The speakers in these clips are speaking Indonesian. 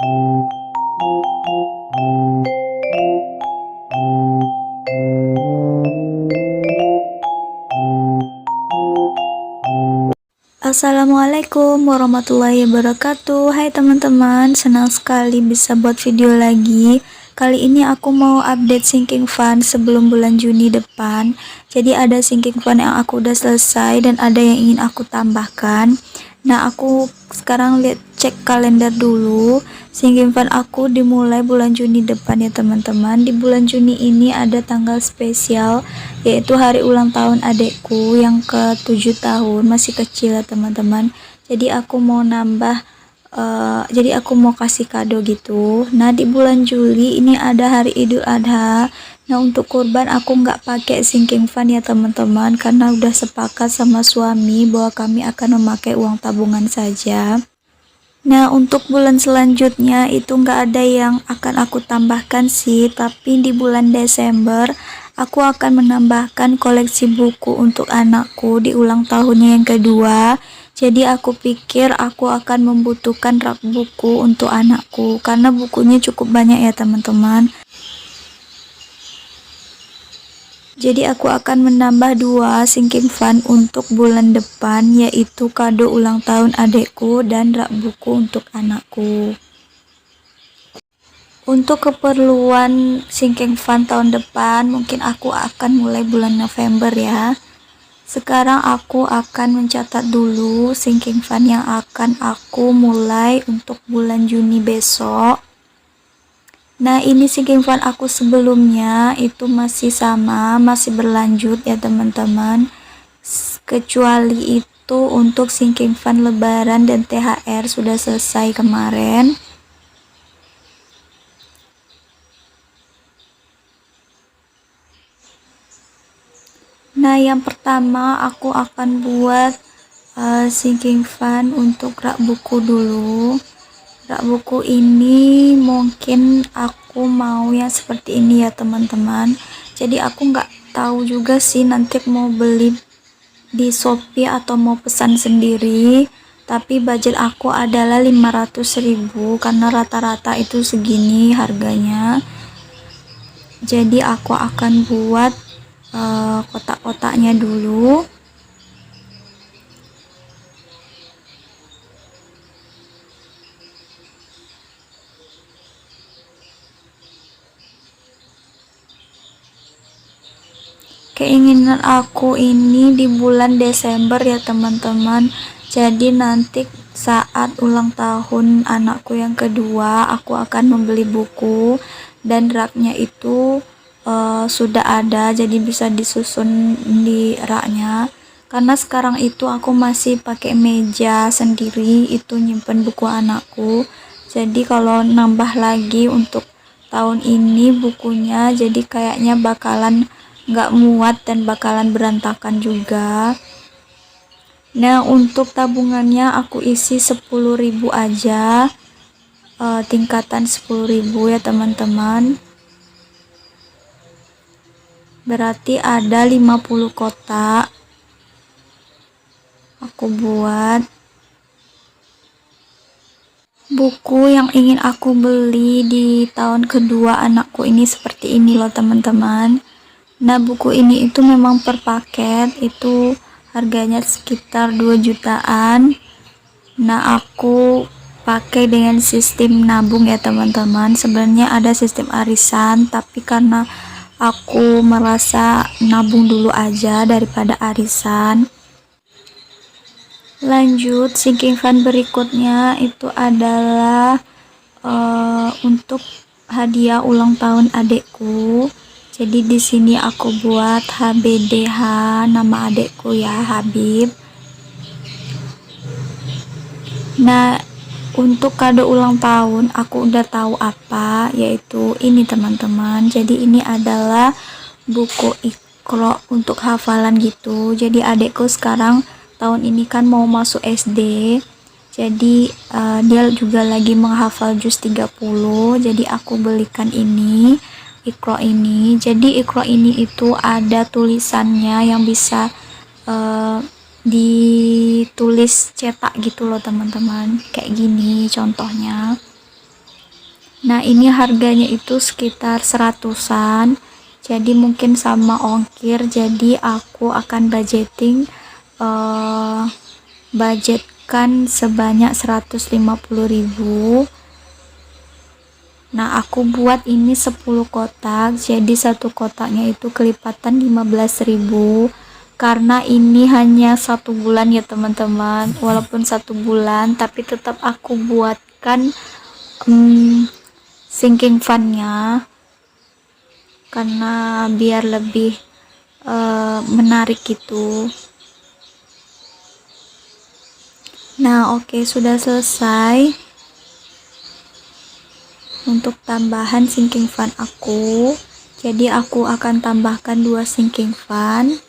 Assalamualaikum warahmatullahi wabarakatuh. Hai teman-teman, senang sekali bisa buat video lagi. Kali ini aku mau update sinking fund sebelum bulan Juni depan. Jadi ada sinking fund yang aku udah selesai dan ada yang ingin aku tambahkan. Nah, aku sekarang cek kalender dulu. Sinking fund aku dimulai bulan Juni depan ya teman-teman. Di bulan Juni ini ada tanggal spesial, yaitu hari ulang tahun adekku yang ke-7 tahun, masih kecil ya teman-teman. Jadi aku mau jadi aku mau kasih kado gitu. Nah, di bulan Juli ini ada hari Idul Adha. Nah, untuk kurban aku nggak pakai sinking fund ya teman-teman, karena udah sepakat sama suami bahwa kami akan memakai uang tabungan saja. Nah, untuk bulan selanjutnya itu nggak ada yang akan aku tambahkan sih, tapi di bulan Desember aku akan menambahkan koleksi buku untuk anakku di ulang tahunnya yang kedua. Jadi aku pikir aku akan membutuhkan rak buku untuk anakku karena bukunya cukup banyak ya teman-teman. Jadi aku akan menambah 2 sinking fund untuk bulan depan, yaitu kado ulang tahun adekku dan rak buku untuk anakku. Untuk keperluan sinking fund tahun depan mungkin aku akan mulai bulan November ya. Sekarang aku akan mencatat dulu sinking fund yang akan aku mulai untuk bulan Juni besok. Nah, ini sinking fund aku sebelumnya itu masih sama, masih berlanjut ya teman-teman. Kecuali itu untuk sinking fund lebaran dan THR sudah selesai kemarin. Nah, yang pertama aku akan buat sinking fund untuk rak buku dulu. Rak buku ini mungkin aku mau yang seperti ini ya teman-teman. Jadi aku nggak tahu juga sih nanti mau beli di Shopee atau mau pesan sendiri, tapi budget aku adalah 500.000 karena rata-rata itu segini harganya. Jadi aku akan buat kotak-kotaknya dulu. Keinginan aku ini di bulan Desember ya teman-teman. Jadi nanti saat ulang tahun anakku yang kedua aku akan membeli buku dan raknya itu sudah ada, jadi bisa disusun di raknya. Karena sekarang itu aku masih pakai meja sendiri itu nyimpen buku anakku. Jadi kalau nambah lagi untuk tahun ini bukunya, jadi kayaknya bakalan nggak muat dan bakalan berantakan juga. Nah, untuk tabungannya aku isi 10.000 aja, tingkatan 10.000 ya teman-teman. Berarti ada 50 kotak aku buat. Buku yang ingin aku beli di tahun kedua anakku ini seperti ini loh teman-teman. Nah, buku ini itu memang per paket, itu harganya sekitar 2 jutaan. Nah, aku pakai dengan sistem nabung ya teman-teman. Sebenarnya ada sistem arisan, tapi karena aku merasa nabung dulu aja daripada arisan. Lanjut, sinking fund berikutnya itu adalah untuk hadiah ulang tahun adekku. Jadi di sini aku buat HBDH, nama adekku ya, Habib. Nah, untuk kado ulang tahun aku udah tahu apa, yaitu ini teman-teman. Jadi ini adalah buku Iqra untuk hafalan gitu. Jadi adekku sekarang tahun ini kan mau masuk SD. Jadi dia juga lagi menghafal juz 30. Jadi aku belikan ini Iqra ini. Jadi Iqra ini itu ada tulisannya yang bisa ditulis cetak gitu loh teman-teman, kayak gini contohnya. Nah ini harganya itu sekitar 100-an, jadi mungkin sama ongkir, jadi aku akan budgetkan sebanyak 150.000. Nah aku buat ini 10 kotak, jadi satu kotaknya itu kelipatan 15.000, karena ini hanya 1 bulan ya teman-teman. Walaupun 1 bulan tapi tetap aku buatkan sinking funnya, karena biar lebih menarik gitu. Nah oke, sudah selesai untuk tambahan sinking fund aku. Jadi aku akan tambahkan 2 sinking fund,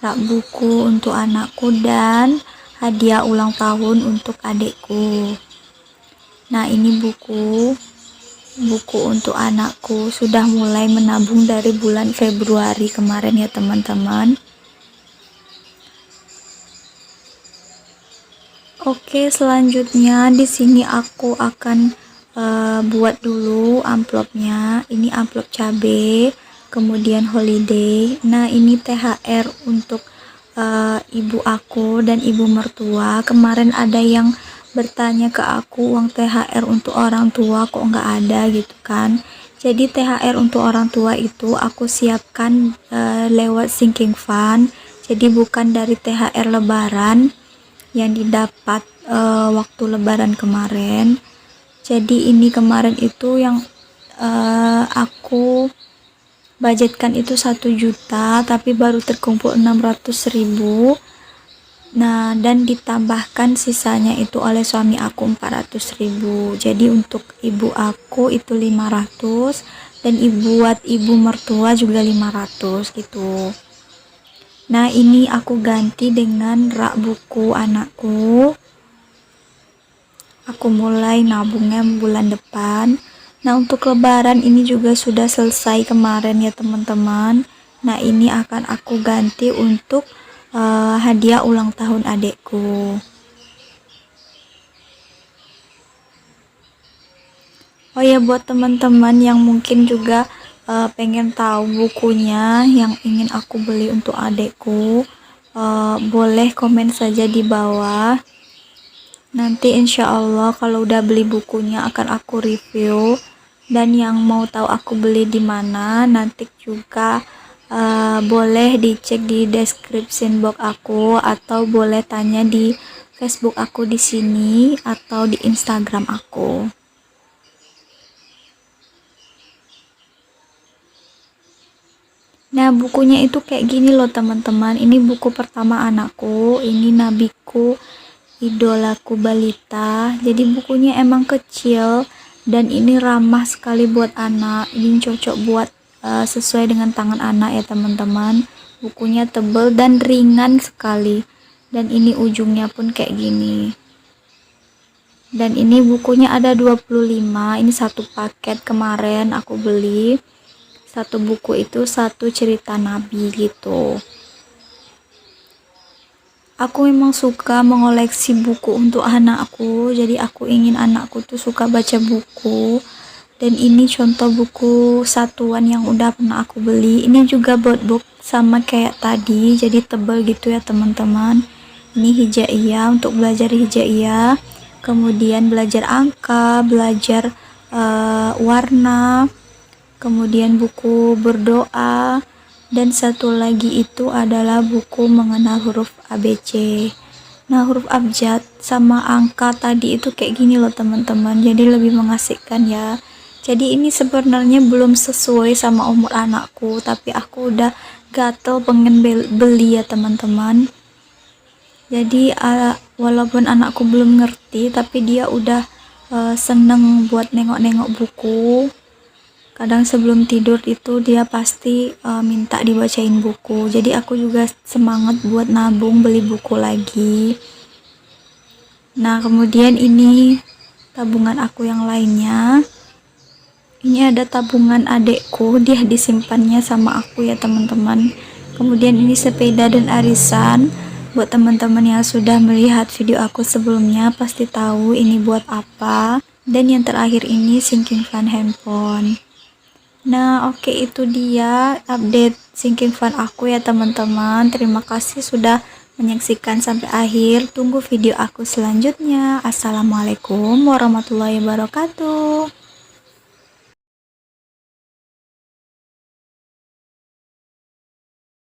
rak buku untuk anakku, dan hadiah ulang tahun untuk adikku. Nah ini buku untuk anakku, sudah mulai menabung dari bulan Februari kemarin ya teman-teman. Oke, selanjutnya di sini aku akan buat dulu amplopnya. Ini amplop cabe, kemudian holiday. Nah ini THR untuk ibu aku dan ibu mertua. Kemarin ada yang bertanya ke aku, uang THR untuk orang tua kok nggak ada gitu kan. Jadi THR untuk orang tua itu aku siapkan lewat sinking fund, jadi bukan dari THR lebaran yang didapat waktu lebaran kemarin. Jadi ini kemarin itu yang aku budgetkan itu 1 juta, tapi baru terkumpul 600.000. Nah dan ditambahkan sisanya itu oleh suami aku 400.000. Jadi untuk ibu aku itu 500, dan buat ibu mertua juga 500 gitu. Nah ini aku ganti dengan rak buku anakku. Aku mulai nabungnya bulan depan. Nah untuk lebaran ini juga sudah selesai kemarin ya teman-teman. Nah ini akan aku ganti untuk hadiah ulang tahun adekku. Oh ya, buat teman-teman yang mungkin juga pengen tahu bukunya yang ingin aku beli untuk adekku, boleh komen saja di bawah. Nanti insya Allah kalau udah beli bukunya akan aku review. Dan yang mau tahu aku beli di mana, nanti juga boleh dicek di description box aku, atau boleh tanya di Facebook aku di sini atau di Instagram aku. Nah bukunya itu kayak gini loh teman-teman. Ini buku pertama anakku, ini nabiku, idolaku balita. Jadi bukunya emang kecil dan ini ramah sekali buat anak. Ini cocok buat sesuai dengan tangan anak ya teman-teman. Bukunya tebal dan ringan sekali, dan ini ujungnya pun kayak gini. Dan ini bukunya ada 25. Ini satu paket, kemarin aku beli satu buku itu satu cerita nabi gitu. Aku memang suka mengoleksi buku untuk anakku, jadi aku ingin anakku tuh suka baca buku. Dan ini contoh buku satuan yang udah pernah aku beli. Ini juga book sama kayak tadi, jadi tebal gitu ya teman-teman. Ini hijaiyah, untuk belajar hijaiyah, kemudian belajar angka, belajar warna, kemudian buku berdoa. Dan satu lagi itu adalah buku mengenal huruf ABC. Nah huruf abjad sama angka tadi itu kayak gini loh teman-teman, jadi lebih mengasihkan ya. Jadi ini sebenarnya belum sesuai sama umur anakku, tapi aku udah gatel pengen beli ya teman-teman. Jadi walaupun anakku belum ngerti, tapi dia udah seneng buat nengok-nengok buku. Kadang sebelum tidur itu dia pasti minta dibacain buku. Jadi aku juga semangat buat nabung beli buku lagi. Nah kemudian ini tabungan aku yang lainnya. Ini ada tabungan adekku, dia disimpannya sama aku ya teman-teman. Kemudian ini sepeda dan arisan. Buat teman-teman yang sudah melihat video aku sebelumnya pasti tahu ini buat apa. Dan yang terakhir ini sinking fan handphone. Nah, oke, itu dia update sinking fan aku ya teman-teman. Terima kasih sudah menyaksikan sampai akhir. Tunggu video aku selanjutnya. Assalamualaikum warahmatullahi wabarakatuh.